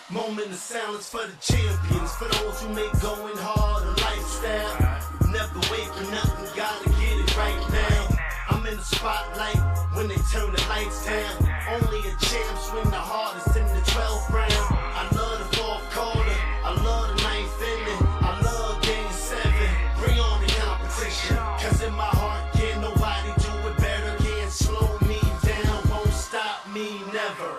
Moment of silence for the champions, for those who make going hard a lifestyle. Never wait for nothing, gotta get it right now. I'm in the spotlight when they turn the lights down. Only a champ swing the hardest in the 12th round. I love the fourth quarter, I love the ninth inning, I love game 7. Bring on the competition, cause in my heart can't nobody do it better. Can't slow me down, won't stop me never.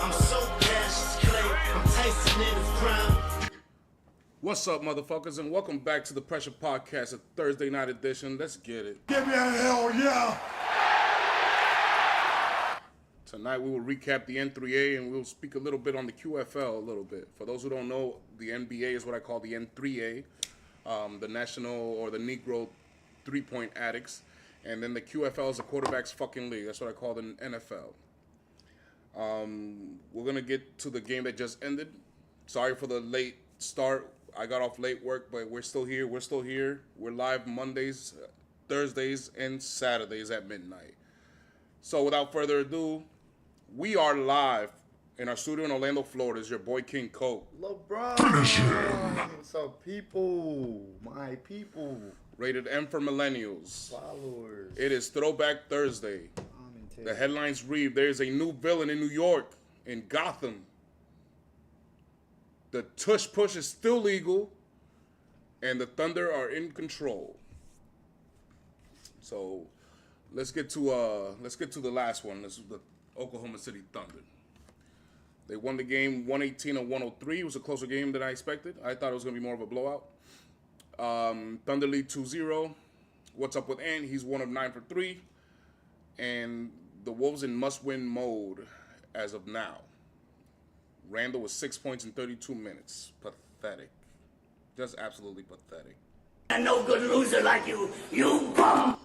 I'm so Cassius Clay, I'm Tyson in his prime. What's up, motherfuckers, and welcome back to the Pressure Podcast, a Thursday night edition. Let's get it. Give me a hell yeah! Tonight we will recap the N3A and we'll speak a little bit on the QFL a little bit. For those who don't know, the NBA is what I call the N3A, the National or the Negro 3-point addicts. And then the QFL is the quarterback's fucking league. That's what I call the NFL. We're going to get to the game that just ended. Sorry for the late start. I got off late work, but we're still here. We're live Mondays, Thursdays, and Saturdays at midnight. So without further ado, we are live in our studio in Orlando, Florida. It's your boy King Coke. LeBron! What's up, people? My people. Rated M for millennials. Followers. It is Throwback Thursday. The headlines read, there's a new villain in New York, in Gotham. The tush push is still legal, and the Thunder are in control. So let's get to the last one. This is the Oklahoma City Thunder. They won the game 118-103. It was a closer game than I expected. I thought it was going to be more of a blowout. Thunder lead 2-0. What's up with Ant? He's 1 of 9 for 3. And the Wolves in must-win mode as of now. Randall with 6 points in 32 minutes. Pathetic. Just absolutely pathetic. A no good loser like you bum!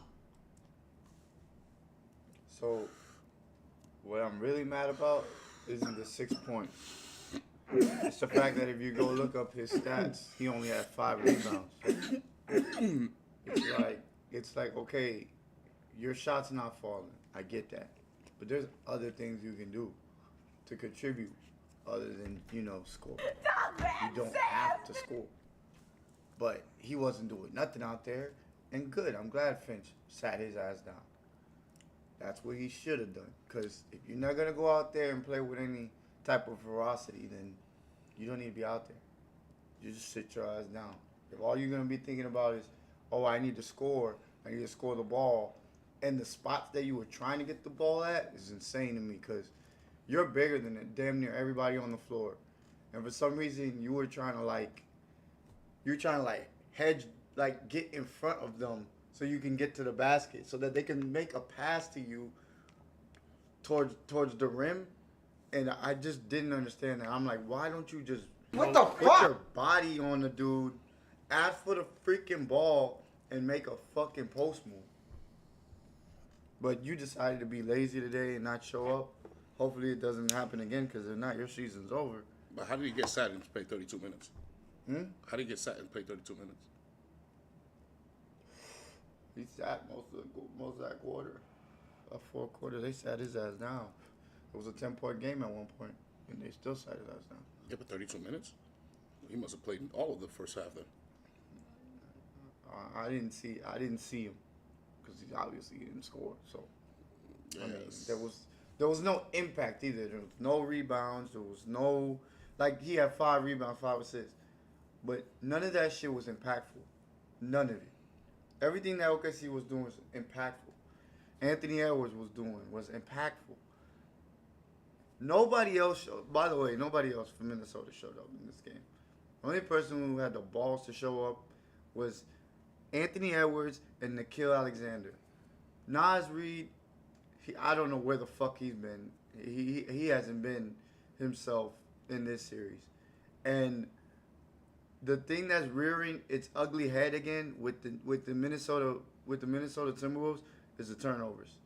So, what I'm really mad about isn't the 6 points. It's the fact that if you go look up his stats, he only had 5 rebounds. It's like, okay, your shot's not falling. I get that. But there's other things you can do to contribute other than, score. You don't have to score. But he wasn't doing nothing out there. And good, I'm glad Finch sat his ass down. That's what he should have done. Because if you're not going to go out there and play with any type of ferocity, then you don't need to be out there. You just sit your ass down. If all you're going to be thinking about is, oh, I need to score the ball, and the spots that you were trying to get the ball at is insane to me because you're bigger than damn near everybody on the floor. And for some reason, you were trying to hedge, get in front of them so you can get to the basket so that they can make a pass to you towards the rim. And I just didn't understand that. I'm like, why don't you just put your body on the dude, ask for the freaking ball, and make a fucking post move? But you decided to be lazy today and not show up. Hopefully it doesn't happen again, because if not, your season's over. But how did he get sat and play 32 minutes? How did he get sat and play 32 minutes? He sat most of that quarter. Fourth quarter, they sat his ass down. It was a 10-point game at one point, and they still sat his ass down. Yeah, but 32 minutes? He must have played all of the first half then. I didn't see him because he obviously didn't score. So yes. I mean, there was no impact either. There was no rebounds. There was no he had 5 rebounds, 5 assists, but none of that shit was impactful. None of it. Everything that OKC was doing was impactful. Anthony Edwards was doing was impactful. Nobody else from Minnesota showed up in this game. The only person who had the balls to show up was Anthony Edwards and Nikhil Alexander. Naz Reid, I don't know where the fuck he's been. He hasn't been himself in this series. And the thing that's rearing its ugly head again with the Minnesota Timberwolves is the turnovers.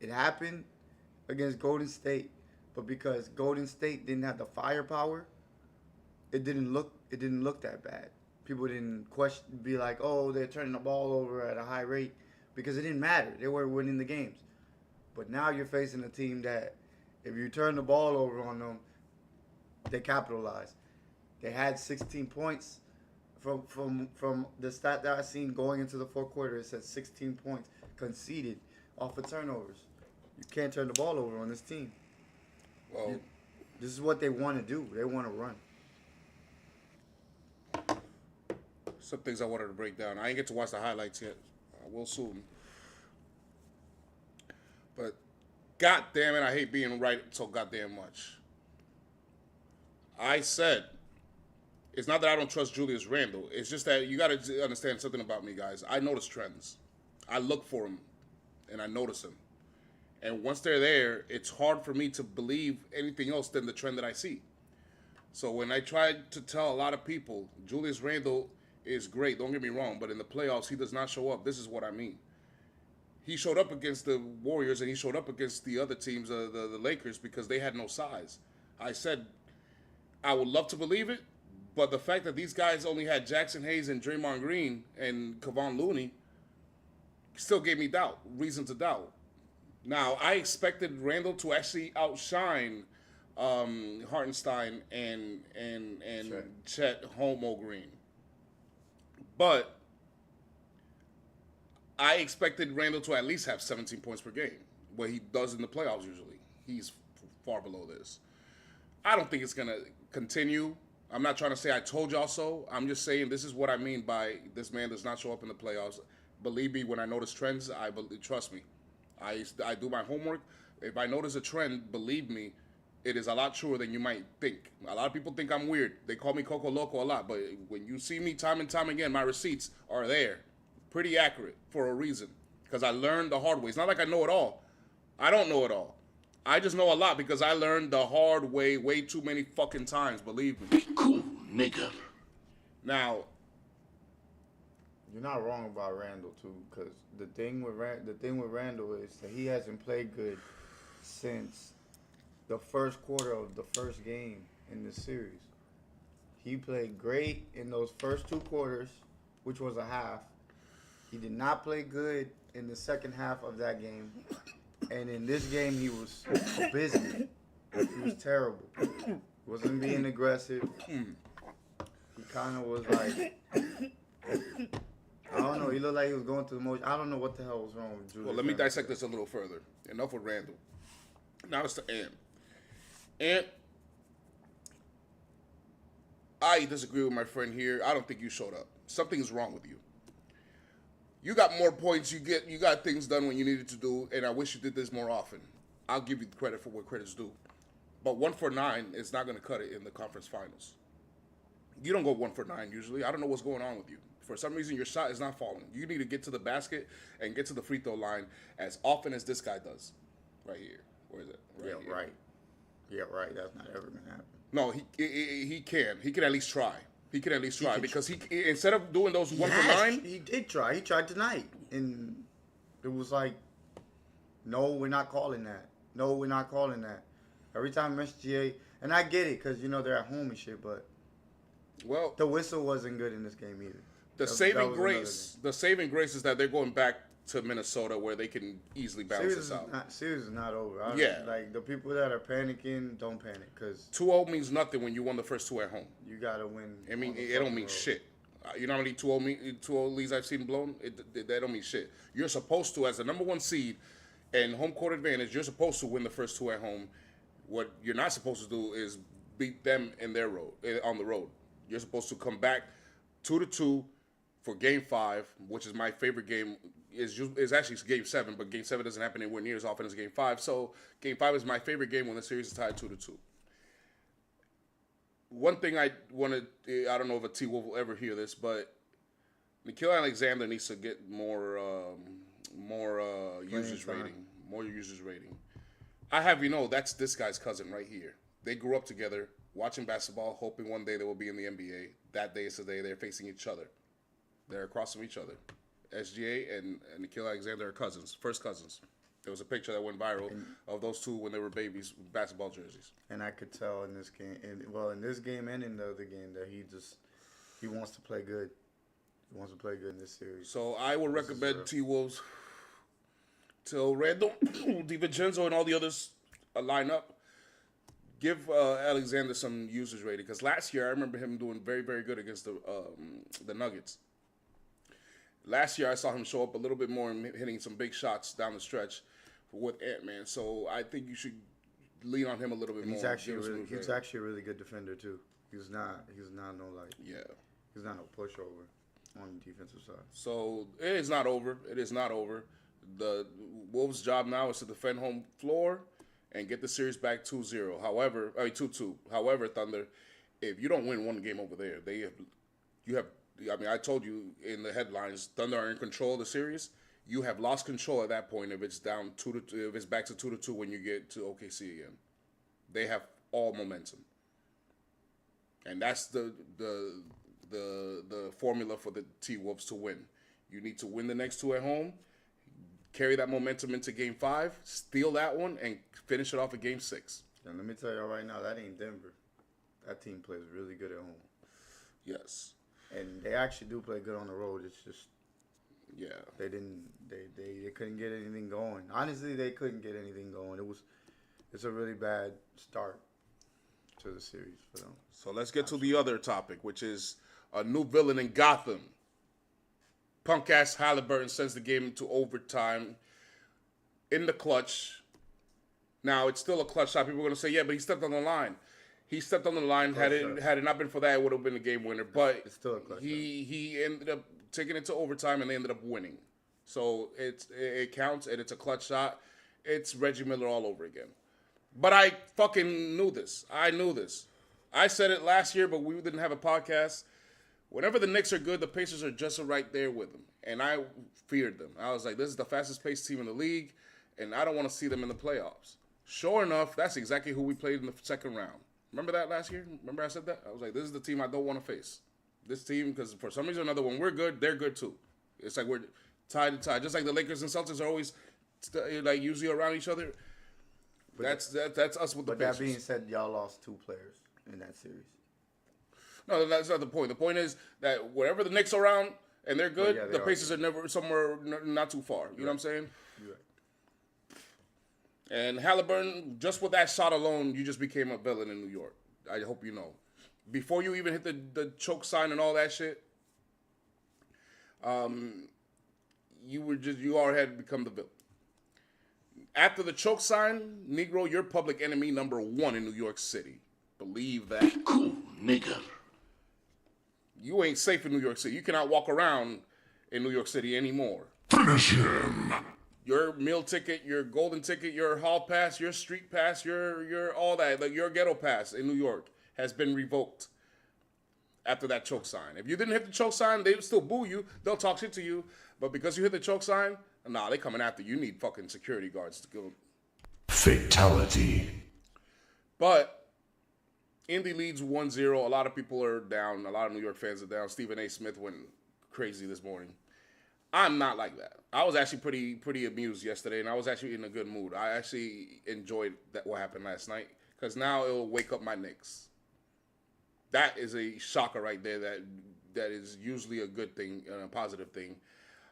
It happened against Golden State, but because Golden State didn't have the firepower, it didn't look that bad. People didn't be like, oh, they're turning the ball over at a high rate, because it didn't matter. They were winning the games. But now you're facing a team that, if you turn the ball over on them, They capitalized. They had 16 points from the stat that I seen going into the fourth quarter. It said 16 points conceded off of turnovers. You can't turn the ball over on this team. Well, This is what they want to do. They want to run. some things I wanted to break down. I ain't get to watch the highlights yet. I will soon. But god damn it, I hate being right so goddamn much. I said it's not that I don't trust Julius Randle. It's just that you got to understand something about me, guys. I notice trends. I look for them, and I notice them. And once they're there, it's hard for me to believe anything else than the trend that I see. So when I tried to tell a lot of people, Julius Randle is great, don't get me wrong, but in the playoffs, he does not show up. This is what I mean. He showed up against the Warriors, and he showed up against the other teams, the Lakers, because they had no size. I said I would love to believe it, but the fact that these guys only had Jackson Hayes and Draymond Green and Kevon Looney still gave me doubt, reason to doubt. Now, I expected Randall to actually outshine Hartenstein and Chet Homo Green. But I expected Randall to at least have 17 points per game, what he does in the playoffs usually. He's far below this. I don't think it's going to continue. I'm not trying to say I told y'all so. I'm just saying this is what I mean by this man does not show up in the playoffs. Believe me, when I notice trends, trust me. I do my homework. If I notice a trend, believe me, it is a lot truer than you might think. A lot of people think I'm weird. They call me Coco Loco a lot, but when you see me time and time again, my receipts are there. Pretty accurate for a reason. Because I learned the hard way. It's not like I know it all. I don't know it all. I just know a lot because I learned the hard way too many fucking times, believe me. Be cool, nigga. Now, You're not wrong about Randall too, because the thing with Randall is that he hasn't played good since the first quarter of the first game in this series. He played great in those first two quarters, which was a half. He did not play good in the second half of that game, and in this game he was abysmal. He was terrible. Wasn't being aggressive. He kind of was like. I don't know. He looked like he was going through the motion. I don't know what the hell was wrong with Julius. well, let me Randle. dissect this a little further. Enough with Randall. Now it's to Ant. Ant, I disagree with my friend here. I don't think you showed up. Something's wrong with you. You got more points. You got things done when you needed to do, and I wish you did this more often. I'll give you the credit for what credit's due. But 1 for 9 is not going to cut it in the conference finals. You don't go 1 for 9 usually. I don't know what's going on with you. For some reason, your shot is not falling. You need to get to the basket and get to the free throw line as often as this guy does. Right here. Where is it? Yeah, here. right. Yeah, right. That's not ever gonna happen. No, he can. He can at least try. He can at least try can because he instead of doing those 1 for 9, He did try. He tried tonight, and it was like, no, we're not calling that. No, we're not calling that. Every time SGA, and I get it because they're at home and shit, but well, the whistle wasn't good in this game either. the That saving was grace is that they're going back to Minnesota where they can easily balance this out. Series is not over. Yeah. Like, the people that are panicking, don't panic because 2-0 means nothing when you won the first 2 at home. you got to win. I mean, on the it don't fucking mean road. shit. You know how many 2-0 leads I've seen blown? That don't mean shit. You're supposed to, as the number 1 seed and home court advantage, you're supposed to win the first 2 at home. What you're not supposed to do is beat them in their road on the road. You're supposed to come back 2-2 for Game 5, which is my favorite game. Is actually Game 7, but Game 7 doesn't happen anywhere near as often as Game 5. So Game 5 is my favorite game when the series is tied 2-2. One thing I don't know if a T Wolf will ever hear this, but Nickeil Alexander needs to get more users time. rating. More users rating. I have that's this guy's cousin right here. They grew up together, watching basketball, hoping one day they will be in the NBA. That day is today. They're facing each other. They're across from each other. SGA and Nickeil Alexander are cousins, first cousins. There was a picture that went viral of those two when they were babies, basketball jerseys. And I could tell in this game, in this game and in the other game, that he wants to play good. He wants to play good in this series. So I would recommend T-Wolves till Randall, DiVincenzo, and all the others line up. give Alexander some usage rating because last year I remember him doing very, very good against the Nuggets. Last year I saw him show up a little bit more and hitting some big shots down the stretch with Ant-Man. So I think you should lean on him a little bit more. He's actually a really good defender too. He's not no he's not no pushover on the defensive side. So it is not over. It is not over. The Wolves' job now is to defend home floor and get the series back 2-0. However, 2-2. However, Thunder, if you don't win one game over there, I told you in the headlines, Thunder are in control of the series. You have lost control at that point if it's down 2-2, if it's back to 2-2 when you get to OKC again. They have all momentum. And that's the formula for the T-Wolves to win. You need to win the next two at home, carry that momentum into Game 5, steal that one, and finish it off at Game 6. And let me tell y'all right now, that ain't Denver. That team plays really good at home. Yes. And they actually do play good on the road. It's just they couldn't get anything going. Honestly, they couldn't get anything going. It's a really bad start to the series for them. So let's get to the other topic, which is a new villain in Gotham. Punk-ass Halliburton sends the game into overtime in the clutch. Now, it's still a clutch shot. People are going to say, yeah, but he stepped on the line. He stepped on the line. Had it not been for that, it would have been a game winner. But it's still a clutch shot. He ended up taking it to overtime, and they ended up winning. So it counts, and it's a clutch shot. It's Reggie Miller all over again. But I fucking knew this. I knew this. I said it last year, but we didn't have a podcast. Whenever the Knicks are good, the Pacers are just right there with them. And I feared them. I was like, this is the fastest paced team in the league, and I don't want to see them in the playoffs. Sure enough, that's exactly who we played in the second round. Remember that last year? Remember I said that? I was like, this is the team I don't want to face. This team, because for some reason or another, when we're good, they're good too. It's like we're tied to tie. Just like the Lakers and Celtics are always like usually around each other. That's us with the Pacers. But that being said, y'all lost 2 players in that series. No, that's not the point. The point is that wherever the Knicks are around and they're good, the Pacers are never somewhere not too far. You know what I'm saying? You're right. And Halliburton, just with that shot alone, you just became a villain in New York. I hope you know. Before you even hit the choke sign and all that shit, you already had become the villain. After the choke sign, Negro, you're public enemy number 1 in New York City. Believe that. Cool, nigger. You ain't safe in New York City. You cannot walk around in New York City anymore. Finish him. Your meal ticket, your golden ticket, your hall pass, your street pass, your all that, like your ghetto pass in New York has been revoked after that choke sign. If you didn't hit the choke sign, they would still boo you. They'll talk shit to you. But because you hit the choke sign, nah, they coming after you. You need fucking security guards to go. Fatality. But Indy leads 1-0. A lot of people are down. A lot of New York fans are down. Stephen A. Smith went crazy this morning. I'm not like that. I was actually pretty amused yesterday, and I was actually in a good mood. I actually enjoyed what happened last night because now it'll wake up my Knicks. That is a shocker right there. That is usually a good thing, a positive thing.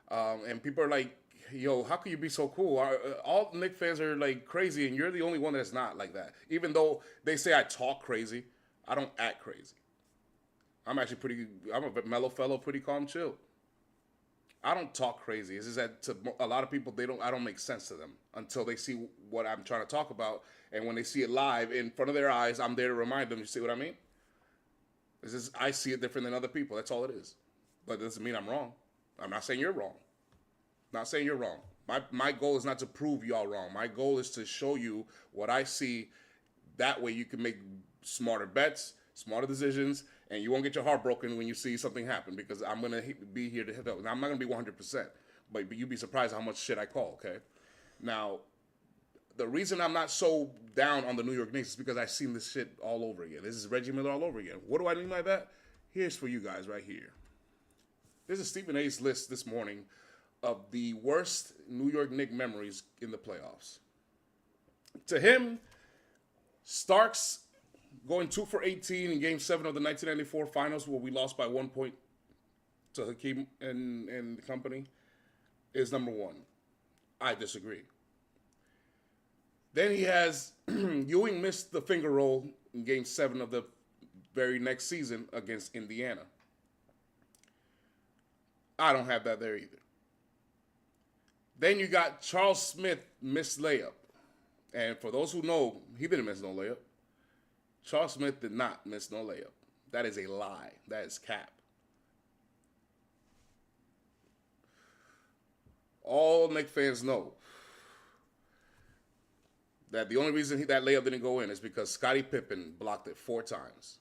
And people are like, yo, how can you be so cool? All Knicks fans are like crazy, and you're the only one that's not like that. Even though they say I talk crazy, I don't act crazy. I'm a mellow fellow, pretty calm, chill. I don't talk crazy. It's just that to a lot of people, I don't make sense to them until they see what I'm trying to talk about. And when they see it live in front of their eyes, I'm there to remind them. You see what I mean? It's just, I see it different than other people. That's all it is. But it doesn't mean I'm wrong. I'm not saying you're wrong. Not saying you're wrong. My goal is not to prove y'all wrong. My goal is to show you what I see. That way you can make smarter bets, smarter decisions, and you won't get your heart broken when you see something happen because I'm going to be here to hit that. Now, I'm not going to be 100%, but you'd be surprised how much shit I call, okay? Now, the reason I'm not so down on the New York Knicks is because I've seen this shit all over again. This is Reggie Miller all over again. What do I mean by that? Here's for you guys right here. This is Stephen A's list this morning of the worst New York Knicks memories in the playoffs. To him, Starks going 2 for 18 in Game 7 of the 1994 Finals, where we lost by 1 point to Hakeem and the company, is number 1. I disagree. Then he has Ewing missed the finger roll in Game 7 of the very next season against Indiana. I don't have that there either. Then you got Charles Smith missed layup. And for those who know, he didn't miss no layup. Charles Smith did not miss no layup. That is a lie. That is cap. All Knicks fans know that the only reason that layup didn't go in is because Scottie Pippen blocked it 4 times.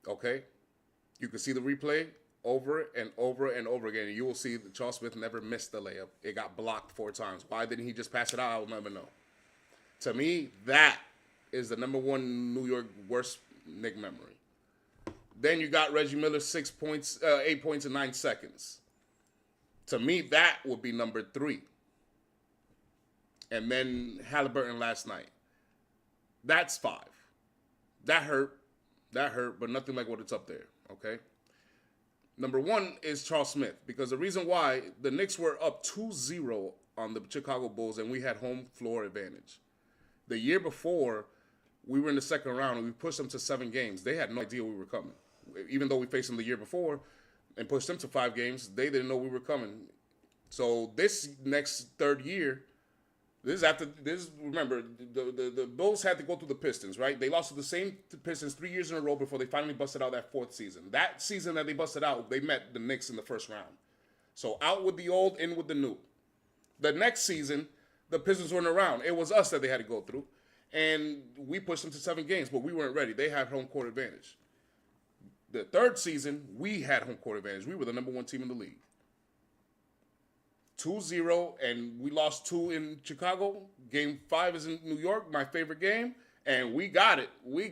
Okay? You can see the replay over and over and over again. And you will see that Charles Smith never missed the layup. It got blocked 4 times. Why didn't he just pass it out? I'll never know. To me, that is the number one New York worst Knick memory. Then you got Reggie Miller 8 points in 9 seconds. To me, that would be number 3. And then Halliburton last night. That's 5. That hurt. That hurt, but nothing like what it's up there, okay? Number 1 is Charles Smith, because the reason why the Knicks were up 2-0 on the Chicago Bulls and we had home floor advantage. The year before, we were in the second round and we pushed them to 7 games. They had no idea we were coming. Even though we faced them the year before and pushed them to 5 games, they didn't know we were coming. So this next third year, remember, the Bulls had to go through the Pistons, right? They lost to the same Pistons 3 years in a row before they finally busted out that 4th season. That season that they busted out, they met the Knicks in the first round. So out with the old, in with the new. The next season, the Pistons weren't around. It was us that they had to go through. And we pushed them to 7 games, but we weren't ready. They had home court advantage. The third season, we had home court advantage. We were the number 1 team in the league. 2-0, and we lost 2 in Chicago. Game 5 is in New York, my favorite game, and we got it. We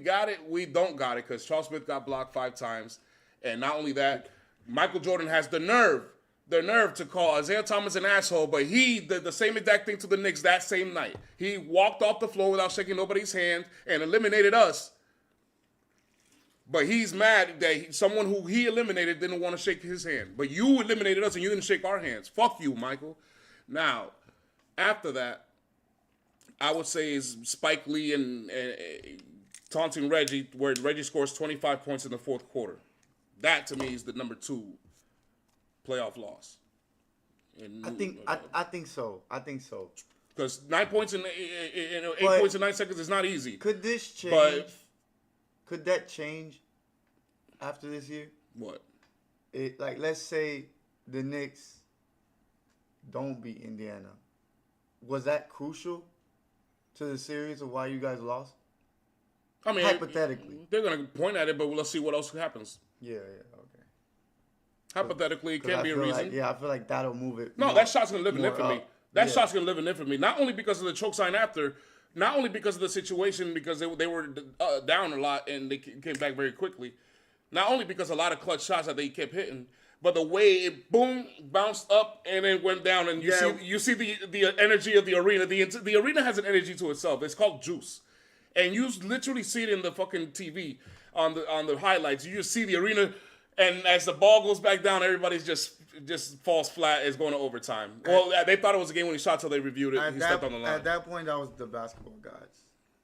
don't got it, because Charles Smith got blocked 5 times. And not only that, Michael Jordan has the nerve to call Isaiah Thomas an asshole, but he did the same exact thing to the Knicks that same night. He walked off the floor without shaking nobody's hand and eliminated us. But he's mad that someone who he eliminated didn't want to shake his hand. But you eliminated us and you didn't shake our hands. Fuck you, Michael. Now, after that, I would say is Spike Lee and taunting Reggie, where Reggie scores 25 points in the 4th quarter. That, to me, is the number 2 playoff loss. I think so. Because 9 points in 8 points in 9 seconds is not easy. Could this change? Could that change after this year? What? Let's say the Knicks don't beat Indiana. Was that crucial to the series of why you guys lost? I mean, hypothetically, they're gonna point at it, but let's see what else happens. Yeah, okay. Hypothetically, it can't be a reason. I feel like that'll move it. No, that shot's gonna live in infamy. That shot's gonna live in infamy. Not only because of the choke sign after. Not only because of the situation, because they were down a lot and they came back very quickly. Not only because a lot of clutch shots that they kept hitting, but the way it boom bounced up and then went down, and you see the energy of the arena. The arena has an energy to itself. It's called juice, and you literally see it in the fucking TV on the highlights. You just see the arena, and as the ball goes back down, everybody's just falls flat. It's going to overtime. Well, they thought it was a game when he shot till they reviewed it. He stepped on the line. At that point, that was the basketball guys.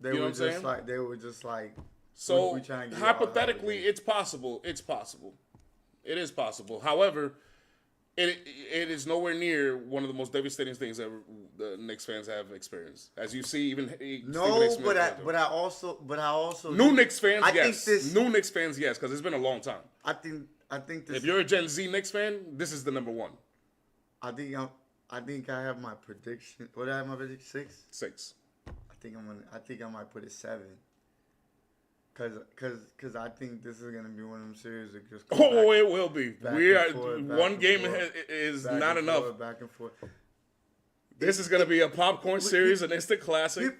They were just like. So hypothetically, it's possible. It's possible. It is possible. However, it is nowhere near one of the most devastating things that the Knicks fans have experienced. As you see, even but I also new Knicks fans, yes. New Knicks fans, yes, because it's been a long time. I think this. If you're a Gen Z Knicks fan, this is the number 1. I think I have my prediction. What did I have my prediction? 6. I think I might put it 7. Cause I think this is gonna be one of them series that just. It will be. One game is not enough. Back and forth. This is gonna be a popcorn series, an instant classic.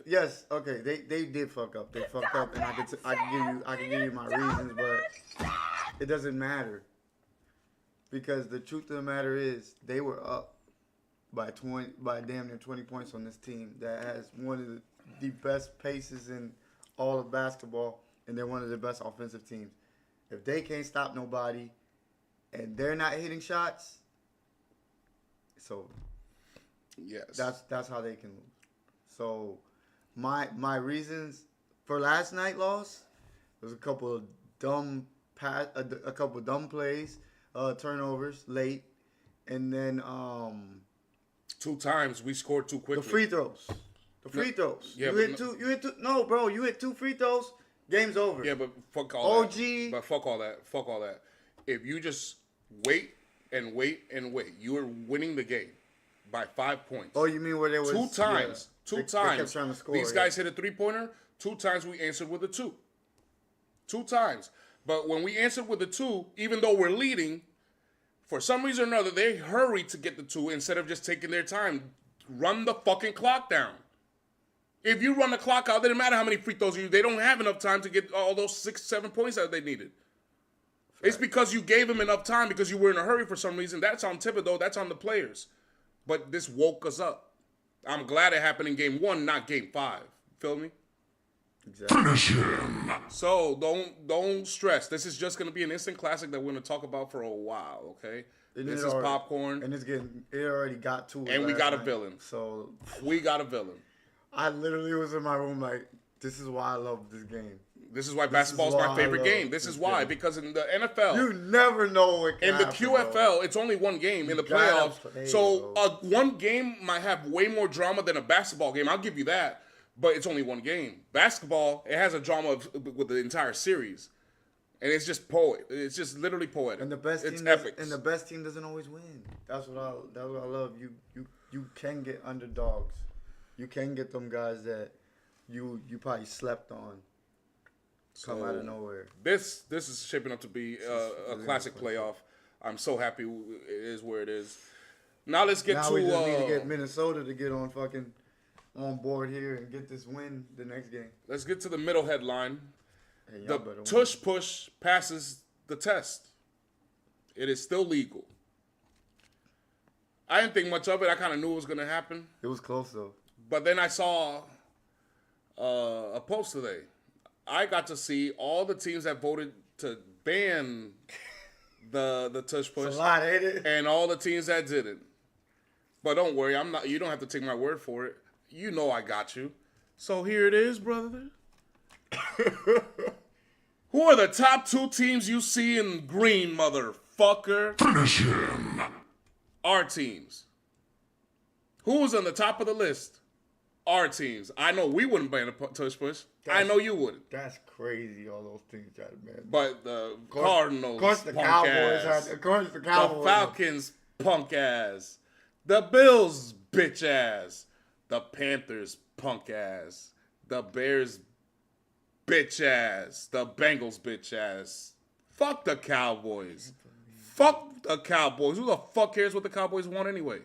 Yes. Okay, they did fuck up. They fucked up, and I can give you my reasons, but it doesn't matter because the truth of the matter is they were up by damn near 20 points on this team that has one of the best paces in all of basketball, and they're one of the best offensive teams. If they can't stop nobody, and they're not hitting shots, it's over. Yes. That's how they can lose. So my reasons for last night loss was a couple of a couple of dumb plays, turnovers late, and then 2 times we scored too quickly. the free throws. The free throws. Yeah, you hit two. You hit two. No, bro. You hit 2 free throws. Game's over. Yeah, but fuck all OG. that. But fuck all that. Fuck all that. If you just wait and wait and wait, you are winning the game by 5 points. Oh, you mean where there was 2 times? Yeah, Two they times. kept trying to score, These guys hit a 3-pointer. 2 times we answered with a 2. 2 times. But when we answered with a 2, even though we're leading, for some reason or another, they hurried to get the 2 instead of just taking their time. Run the fucking clock down. If you run the clock out, it doesn't matter how many free throws they don't have enough time to get all those 6-7 points that they needed. Right. It's because you gave them enough time because you were in a hurry for some reason. That's on Thibodeau. That's on the players. But this woke us up. I'm glad it happened in game 1, not game 5. Feel me? Exactly. Finish him. So don't stress. This is just gonna be an instant classic that we're gonna talk about for a while. Okay. This is popcorn, and it already got to it. And we got a villain. So we got a villain. I literally was in my room like, this is why I love this game. This is why basketball is my favorite game. This is why, because in the NFL, you never know what can happen, in the QFL, bro. it's only one game in the playoffs. So one game might have way more drama than a basketball game. I'll give you that, but it's only one game. Basketball, it has a drama with the entire series, and it's just It's just literally poetic. And the best it's team epic. And the best team doesn't always win. That's what I love. You can get underdogs. You can get them guys that you probably slept on. Come out of nowhere. This is shaping up to be a classic playoff. I'm so happy it is where it is. Now let's get to. We just need to get Minnesota to get on board here and get this win the next game. Let's get to the middle headline. Hey, the tush push passes the test. It is still legal. I didn't think much of it. I kind of knew it was going to happen. It was close though. But then I saw a post today. I got to see all the teams that voted to ban the tush push. It's a lot, ain't it? And all the teams that didn't. But don't worry, you don't have to take my word for it. You know I got you. So here it is, brother. Who are the top 2 teams you see in green, motherfucker? Finish him. Our teams. Who's on the top of the list? Our teams. I know we wouldn't ban a tush push. I know you wouldn't. That's crazy. All those teams got to ban. But the Cardinals, of course, the Cowboys. Of course, the Cowboys. The Falcons, punk ass. The Bills, bitch ass. The Panthers, punk ass. The Bears, bitch ass. The Bengals, bitch ass. Fuck the Cowboys. Fuck the Cowboys. Who the fuck cares what the Cowboys want anyway?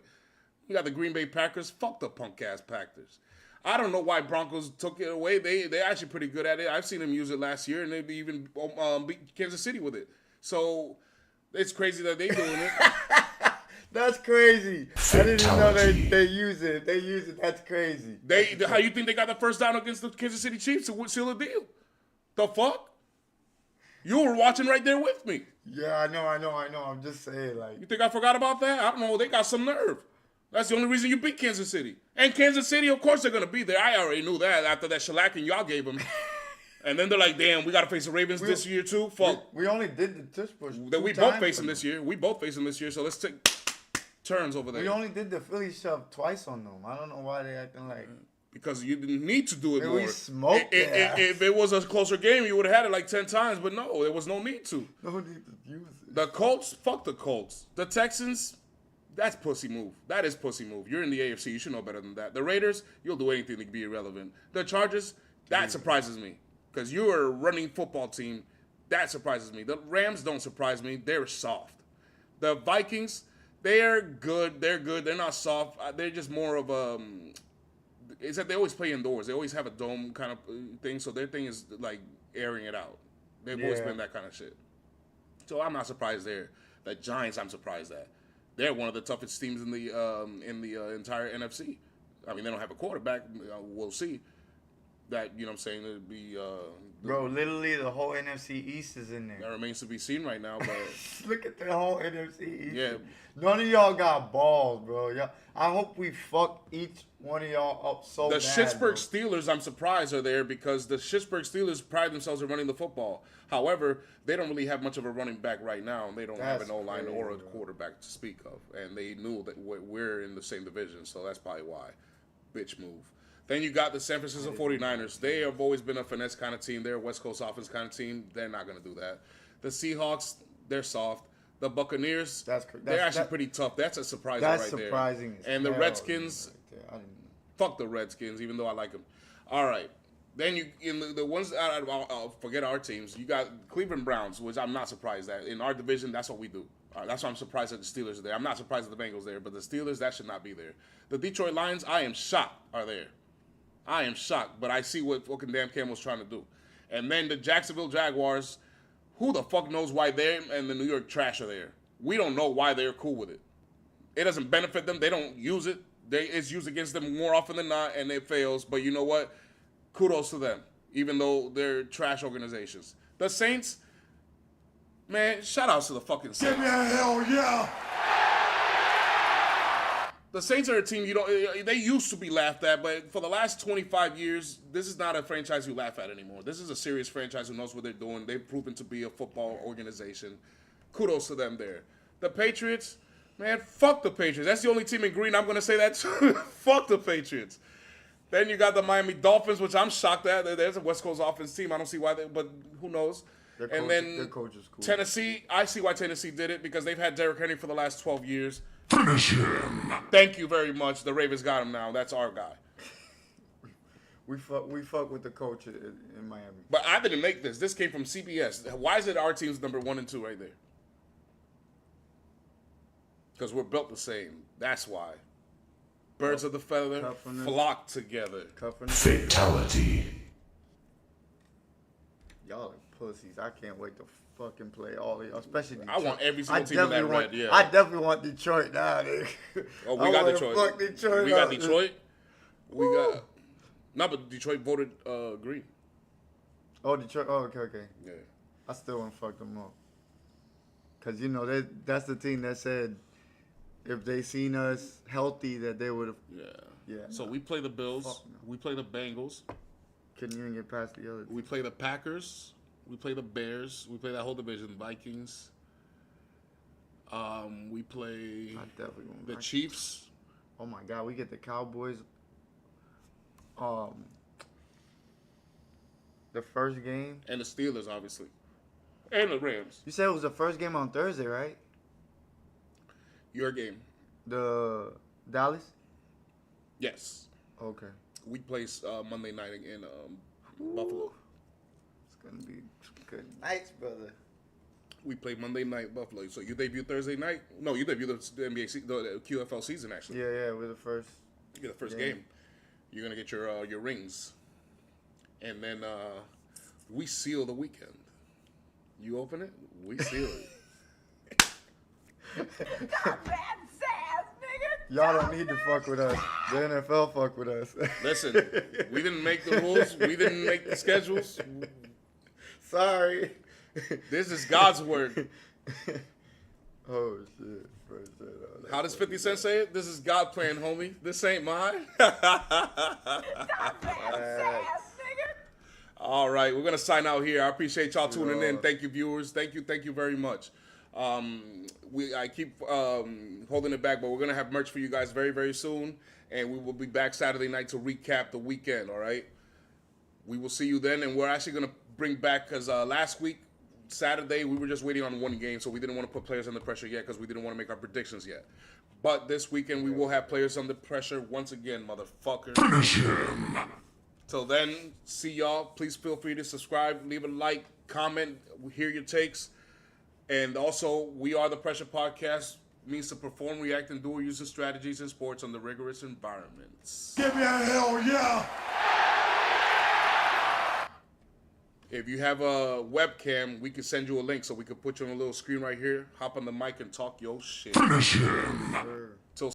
You got the Green Bay Packers. Fuck the punk ass Packers. I don't know why Broncos took it away. They're actually pretty good at it. I've seen them use it last year, and they even beat Kansas City with it. So it's crazy that they're doing it. That's crazy. I didn't know they use it. They use it. That's crazy. How you think they got the first down against the Kansas City Chiefs to seal the deal? The fuck? You were watching right there with me. Yeah, I know. I'm just saying, like. You think I forgot about that? I don't know. They got some nerve. That's the only reason you beat Kansas City. And Kansas City, of course, they're going to be there. I already knew that after that shellacking y'all gave them. And then they're like, damn, we got to face the Ravens this year too? Fuck. We only did the tush push. We both face them this year. We both face them this year, so let's take turns over there. We only did the Philly shove twice on them. I don't know why they acting like. Because you didn't need to do it more. We smoked if it was a closer game, you would have had it like 10 times. But no, there was no need to. No need to use it. The Colts, fuck the Colts. The Texans, that's pussy move. That is pussy move. You're in the AFC. You should know better than that. The Raiders, you'll do anything to be irrelevant. The Chargers, that surprises me. Because you're a running football team. That surprises me. The Rams don't surprise me. They're soft. The Vikings, they're good. They're good. They're not soft. They're just more of a... It's that they always play indoors. They always have a dome kind of thing. So their thing is like airing it out. They've always been that kind of shit. So I'm not surprised there. The Giants, I'm surprised at. They're one of the toughest teams in the entire NFC. I mean, they don't have a quarterback. We'll see. That, you know what I'm saying, it'd be Bro, literally the whole NFC East is in that there. remains to be seen right now, but Look at the whole NFC East. Yeah. None of y'all got balls, bro. Y'all, I hope we fuck each one of y'all up so the bad. Pittsburgh bro. Steelers, I'm surprised, are there because the Pittsburgh Steelers pride themselves in running the football. However, they don't really have much of a running back right now, and they don't have That's an O-line or a crazy, bro. quarterback to speak of. And they knew that we're in the same division, so that's probably why. Bitch move. Then you got the San Francisco 49ers. They have always been a finesse kind of team. They're a West Coast offense kind of team. They're not going to do that. The Seahawks, they're soft. The Buccaneers, they're actually pretty tough. That's a surprise right there. That's surprising. And the Redskins, Right there. I didn't fuck the Redskins, even though I like them. All right. Then you in the ones I'll forget our teams. You got Cleveland Browns, which I'm not surprised at. In our division, that's what we do. That's why I'm surprised that the Steelers are there. I'm not surprised that the Bengals are there, but the Steelers, that should not be there. The Detroit Lions, I am shocked, are there. I am shocked, but I see what fucking Dan Campbell's trying to do. And then the Jacksonville Jaguars, who the fuck knows why they and the New York Trash are there? We don't know why they're cool with it. It doesn't benefit them. They don't use it. It's used against them more often than not, and it fails. But you know what? Kudos to them, even though they're trash organizations. The Saints, man, shout outs to the fucking Saints. Give me a hell yeah! The Saints are a team they used to be laughed at, but for the last 25 years, this is not a franchise you laugh at anymore. This is a serious franchise who knows what they're doing. They've proven to be a football organization. Kudos to them there. The Patriots, man, fuck the Patriots. That's the only team in green I'm going to say that to. Fuck the Patriots. Then you got the Miami Dolphins, which I'm shocked at. There's a West Coast offense team. I don't see why but who knows. Their Then coach is cool. Tennessee, I see why Tennessee did it because they've had Derrick Henry for the last 12 years. Finish him! Thank you very much. The Ravens got him now. That's our guy. We fuck with the coach in Miami. But I didn't make this. This came from CBS. Why is it our team's number 1 and 2 right there? Because we're built the same. That's why. Birds of the feather Toughness. flock together. Fatality. Y'all are pussies. I can't wait to fucking play all of y'all, especially Detroit. I want every single team in that red, yeah. I definitely want Detroit now, nigga. Oh, we got Detroit. Fuck Detroit We got up. Detroit. We got... No, but Detroit voted green. Oh, Detroit. Oh, okay. Yeah. I still want to fuck them up. Because, you know, that's the team that said if they seen us healthy that they would have... Yeah. So we play the Bills. Fuck no. We play the Bengals. Couldn't even get past the other team. We play the Packers. We play the Bears. We play that whole division. Vikings. We play I definitely want the Chiefs. Oh, my God. We get the Cowboys... the first game. And the Steelers, obviously. And the Rams. You said it was the first game on Thursday, right? Your game. The Dallas? Yes. Okay. We play Monday night in Buffalo. It's going to be good nights, brother. We play Monday night Buffalo. So you debut Thursday night? No, you debut the NBA, the QFL season, actually. Yeah, we're the first. You get the first game. You're going to get your rings. And then we seal the weekend. You open it, we seal it. Y'all don't need to fuck with us. The NFL fuck with us. Listen, we didn't make the rules. We didn't make the schedules. Sorry. This is God's word. Oh, shit. How does 50 Cent say it? This is God plan, homie. This ain't mine. All right, we're going to sign out here. I appreciate y'all tuning in. Thank you, viewers. Thank you very much. I keep holding it back, but we're going to have merch for you guys very, very soon. And we will be back Saturday night to recap the weekend, all right? We will see you then. And we're actually going to bring back, because last week, Saturday, we were just waiting on one game, so we didn't want to put players under pressure yet because we didn't want to make our predictions yet. But this weekend, we will have players under pressure once again, motherfucker. Finish him! Till then, see y'all. Please feel free to subscribe, leave a like, comment, hear your takes. And also, We Are the Pressure Podcast means to perform, react, and dual using strategies in sports under rigorous environments. Give me a hell yeah! If you have a webcam, we can send you a link so we can put you on a little screen right here. Hop on the mic and talk your shit. Finish him!